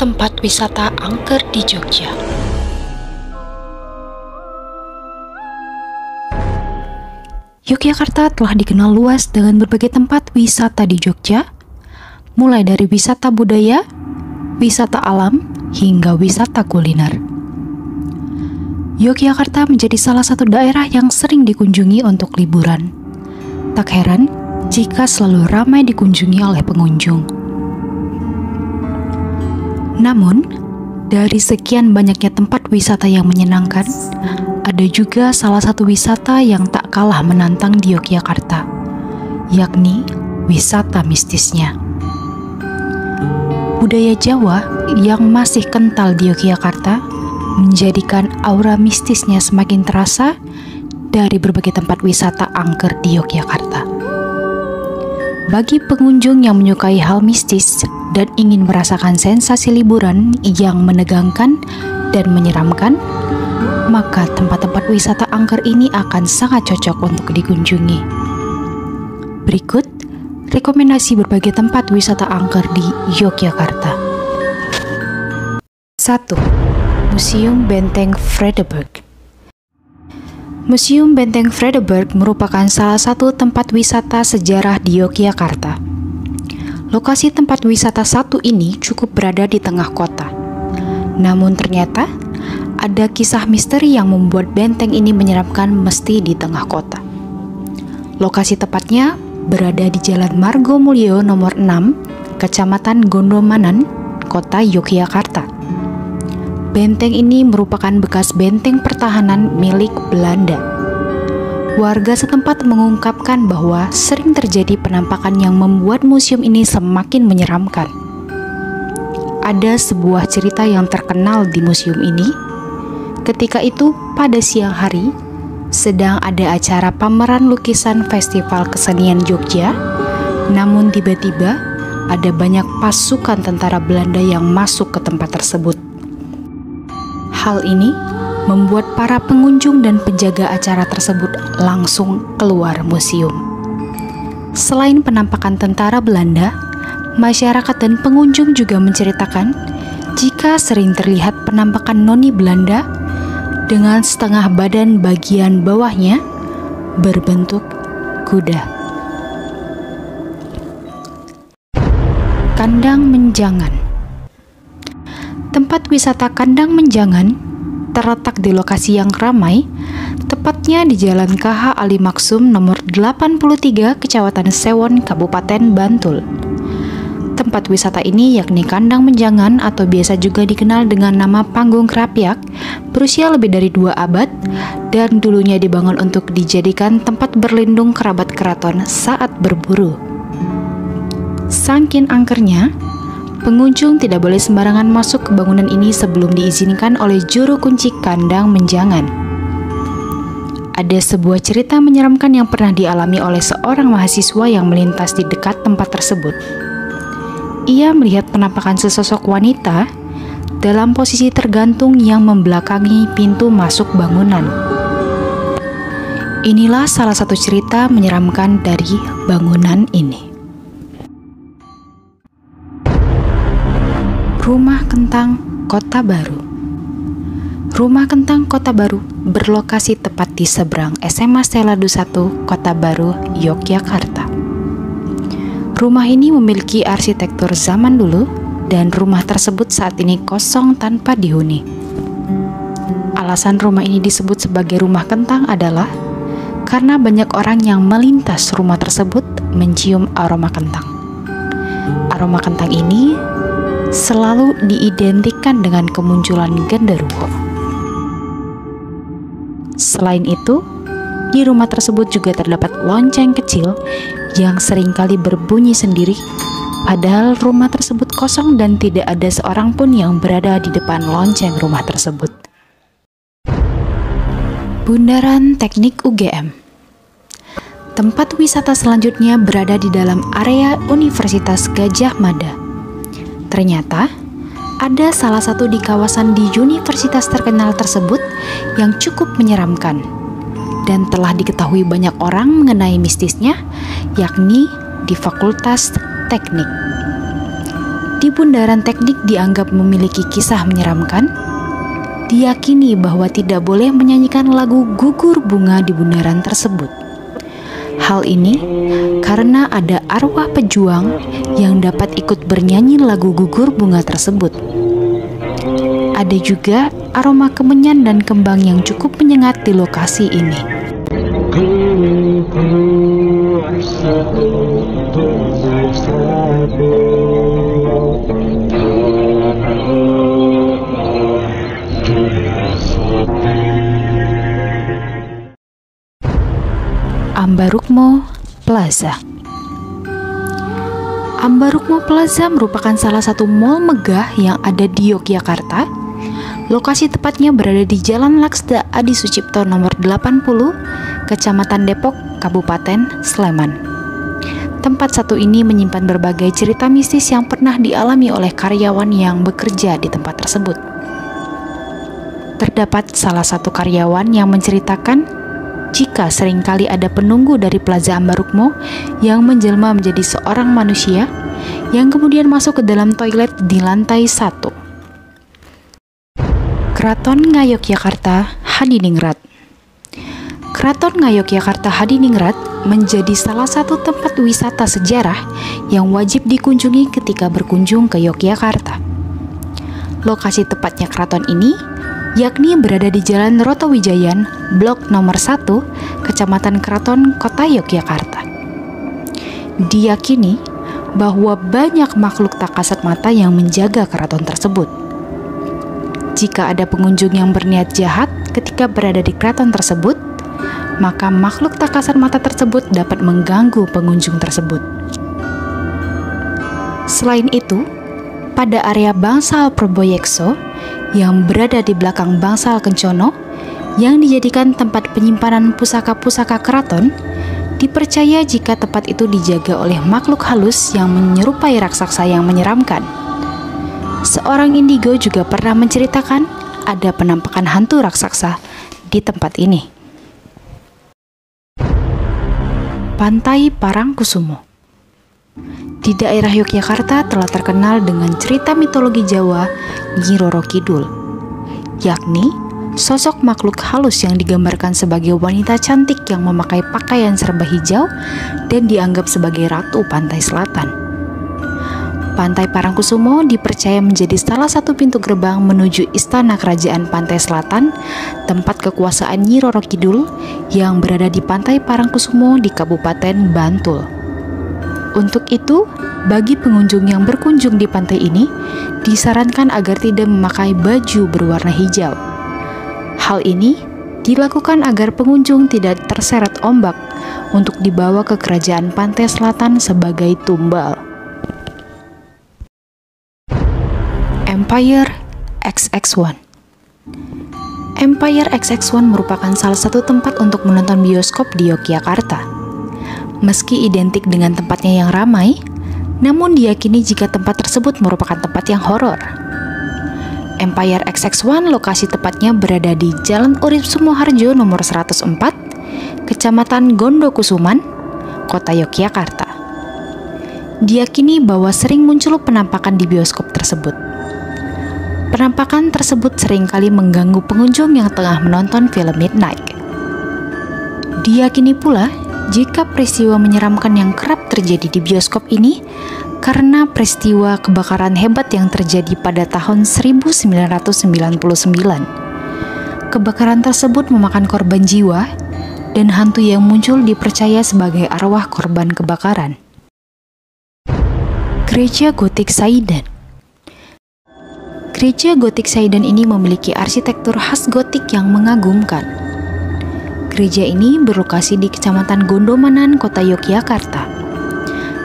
tempat wisata angker di Jogja. Yogyakarta telah dikenal luas dengan berbagai tempat wisata di Jogja, mulai dari wisata budaya, wisata alam, hingga wisata kuliner. Yogyakarta menjadi salah satu daerah yang sering dikunjungi untuk liburan. Tak heran jika selalu ramai dikunjungi oleh pengunjung. Namun, dari sekian banyaknya tempat wisata yang menyenangkan, ada juga salah satu wisata yang tak kalah menantang di Yogyakarta, yakni wisata mistisnya. Budaya Jawa yang masih kental di Yogyakarta menjadikan aura mistisnya semakin terasa dari berbagai tempat wisata angker di Yogyakarta. Bagi pengunjung yang menyukai hal mistis dan ingin merasakan sensasi liburan yang menegangkan dan menyeramkan, maka tempat-tempat wisata angker ini akan sangat cocok untuk dikunjungi. Berikut rekomendasi berbagai tempat wisata angker di Yogyakarta. 1. Museum Benteng Vredenburg. Museum Benteng Vredenburg merupakan salah satu tempat wisata sejarah di Yogyakarta. Lokasi tempat wisata satu ini cukup berada di tengah kota. Namun ternyata ada kisah misteri yang membuat benteng ini menyeramkan mesti di tengah kota. Lokasi tepatnya berada di Jalan Margomulyo nomor 6, Kecamatan Gondomanan, Kota Yogyakarta. Benteng ini merupakan bekas benteng pertahanan milik Belanda. Warga setempat mengungkapkan bahwa sering terjadi penampakan yang membuat museum ini semakin menyeramkan. Ada sebuah cerita yang terkenal di museum ini. Ketika itu, pada siang hari, sedang ada acara pameran lukisan Festival Kesenian Jogja, namun tiba-tiba ada banyak pasukan tentara Belanda yang masuk ke tempat tersebut. Hal ini membuat para pengunjung dan penjaga acara tersebut langsung keluar museum. Selain penampakan tentara Belanda, masyarakat dan pengunjung juga menceritakan jika sering terlihat penampakan noni Belanda dengan setengah badan bagian bawahnya berbentuk kuda. Kandang Menjangan. Tempat wisata Kandang Menjangan terletak di lokasi yang ramai, tepatnya di Jalan KH Ali Maksum nomor 83, Kecamatan Sewon, Kabupaten Bantul. Tempat wisata ini yakni Kandang Menjangan atau biasa juga dikenal dengan nama Panggung Krapyak, berusia lebih dari 2 abad dan dulunya dibangun untuk dijadikan tempat berlindung kerabat keraton saat berburu. Saking angkernya, pengunjung tidak boleh sembarangan masuk ke bangunan ini sebelum diizinkan oleh juru kunci Kandang Menjangan. Ada sebuah cerita menyeramkan yang pernah dialami oleh seorang mahasiswa yang melintas di dekat tempat tersebut. Ia melihat penampakan sesosok wanita dalam posisi tergantung yang membelakangi pintu masuk bangunan. Inilah salah satu cerita menyeramkan dari bangunan ini. Rumah Kentang Kota Baru. Rumah Kentang Kota Baru berlokasi tepat di seberang SMA Steladu 1 Kota Baru, Yogyakarta. Rumah ini memiliki arsitektur zaman dulu dan rumah tersebut saat ini kosong tanpa dihuni. Alasan rumah ini disebut sebagai rumah kentang adalah karena banyak orang yang melintas rumah tersebut mencium aroma kentang. Aroma kentang ini selalu diidentikan dengan kemunculan genderuwo. Selain itu, di rumah tersebut juga terdapat lonceng kecil yang seringkali berbunyi sendiri, padahal rumah tersebut kosong dan tidak ada seorang pun yang berada di depan lonceng rumah tersebut. Bundaran Teknik UGM. Tempat wisata selanjutnya berada di dalam area Universitas Gadjah Mada. Ternyata, ada salah satu di kawasan di universitas terkenal tersebut yang cukup menyeramkan dan telah diketahui banyak orang mengenai mistisnya, yakni di Fakultas Teknik. di bundaran teknik dianggap memiliki kisah menyeramkan, diyakini bahwa tidak boleh menyanyikan lagu Gugur Bunga di bundaran tersebut. Hal ini karena ada arwah pejuang yang dapat ikut bernyanyi lagu Gugur Bunga tersebut. Ada juga aroma kemenyan dan kembang yang cukup menyengat di lokasi ini. Ambarukmo Plaza. Ambarukmo Plaza merupakan salah satu mal megah yang ada di Yogyakarta. Lokasi tepatnya berada di Jalan Laksda Adi Sucipto nomor 80, Kecamatan Depok, Kabupaten Sleman. Tempat satu ini menyimpan berbagai cerita mistis yang pernah dialami oleh karyawan yang bekerja di tempat tersebut. Terdapat salah satu karyawan yang menceritakan jika seringkali ada penunggu dari Plaza Ambarukmo yang menjelma menjadi seorang manusia yang kemudian masuk ke dalam toilet di lantai 1. Keraton Ngayogyakarta Hadiningrat. Keraton Ngayogyakarta Hadiningrat menjadi salah satu tempat wisata sejarah yang wajib dikunjungi ketika berkunjung ke Yogyakarta. Lokasi tepatnya keraton ini yakni berada di Jalan Rotowijayan, Blok nomor 1, Kecamatan Keraton, Kota Yogyakarta. Diyakini bahwa banyak makhluk tak kasat mata yang menjaga keraton tersebut. Jika ada pengunjung yang berniat jahat ketika berada di keraton tersebut, maka makhluk tak kasat mata tersebut dapat mengganggu pengunjung tersebut. Selain itu, pada area Bangsal Proboyekso yang berada di belakang Bangsal Kencono yang dijadikan tempat penyimpanan pusaka-pusaka keraton, dipercaya jika tempat itu dijaga oleh makhluk halus yang menyerupai raksasa yang menyeramkan. Seorang indigo juga pernah menceritakan ada penampakan hantu raksasa di tempat ini. Pantai Parangkusumo. Di daerah Yogyakarta telah terkenal dengan cerita mitologi Jawa Nyi Roro Kidul, yakni sosok makhluk halus yang digambarkan sebagai wanita cantik yang memakai pakaian serba hijau dan dianggap sebagai ratu pantai selatan. Pantai Parangkusumo dipercaya menjadi salah satu pintu gerbang menuju istana kerajaan pantai selatan, tempat kekuasaan Nyi Roro Kidul yang berada di Pantai Parangkusumo di Kabupaten Bantul. Untuk itu, bagi pengunjung yang berkunjung di pantai ini, disarankan agar tidak memakai baju berwarna hijau. Hal ini dilakukan agar pengunjung tidak terseret ombak untuk dibawa ke kerajaan pantai selatan sebagai tumbal. Empire XX1. Empire XX1 merupakan salah satu tempat untuk menonton bioskop di Yogyakarta. Meski identik dengan tempatnya yang ramai, namun diyakini jika tempat tersebut merupakan tempat yang horor. Empire XX1 lokasi tepatnya berada di Jalan Urip Sumoharjo nomor 104, Kecamatan Gondokusuman, Kota Yogyakarta. Diyakini bahwa sering muncul penampakan di bioskop tersebut. Penampakan tersebut seringkali mengganggu pengunjung yang tengah menonton film Midnight. Diyakini pula jika peristiwa menyeramkan yang kerap terjadi di bioskop ini karena peristiwa kebakaran hebat yang terjadi pada tahun 1999. Kebakaran tersebut memakan korban jiwa dan hantu yang muncul dipercaya sebagai arwah korban kebakaran. Gereja Gotik Saidan. Gereja Gotik Saidan ini memiliki arsitektur khas gotik yang mengagumkan. Gereja ini berlokasi di Kecamatan Gondomanan, Kota Yogyakarta.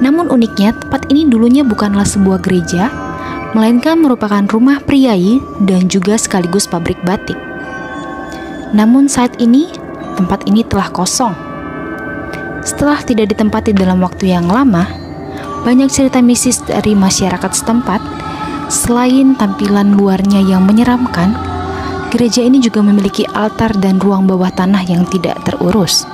Namun uniknya, tempat ini dulunya bukanlah sebuah gereja, melainkan merupakan rumah priai dan juga sekaligus pabrik batik. Namun saat ini, tempat ini telah kosong. Setelah tidak ditempati dalam waktu yang lama, banyak cerita mistis dari masyarakat setempat. Selain tampilan luarnya yang menyeramkan, gereja ini juga memiliki altar dan ruang bawah tanah yang tidak terurus.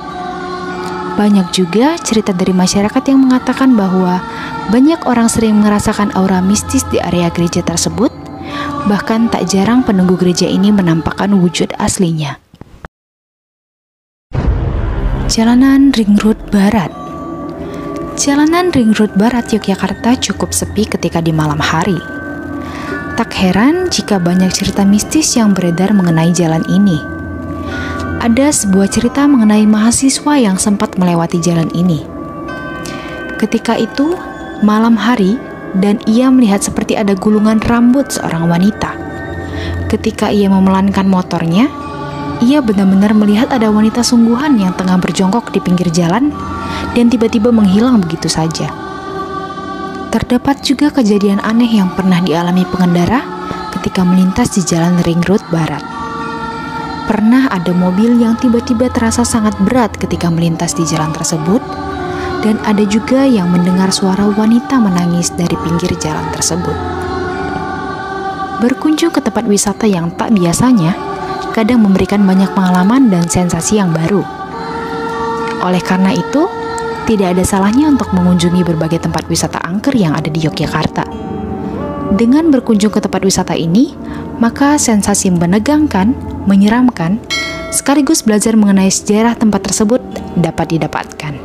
Banyak juga cerita dari masyarakat yang mengatakan bahwa banyak orang sering merasakan aura mistis di area gereja tersebut. Bahkan tak jarang penunggu gereja ini menampakkan wujud aslinya. Jalanan Ring Road Barat. Jalanan Ring Road Barat Yogyakarta cukup sepi ketika di malam hari. Tak heran jika banyak cerita mistis yang beredar mengenai jalan ini. Ada sebuah cerita mengenai mahasiswa yang sempat melewati jalan ini. Ketika itu, malam hari, dan ia melihat seperti ada gulungan rambut seorang wanita. Ketika ia memelankan motornya, ia benar-benar melihat ada wanita sungguhan yang tengah berjongkok di pinggir jalan dan tiba-tiba menghilang begitu saja. Terdapat juga kejadian aneh yang pernah dialami pengendara ketika melintas di jalan Ring Road Barat. Pernah ada mobil yang tiba-tiba terasa sangat berat ketika melintas di jalan tersebut, dan ada juga yang mendengar suara wanita menangis dari pinggir jalan tersebut. Berkunjung ke tempat wisata yang tak biasanya, kadang memberikan banyak pengalaman dan sensasi yang baru. Oleh karena itu, tidak ada salahnya untuk mengunjungi berbagai tempat wisata angker yang ada di Yogyakarta. Dengan berkunjung ke tempat wisata ini, maka sensasi menegangkan, menyeramkan, sekaligus belajar mengenai sejarah tempat tersebut dapat didapatkan.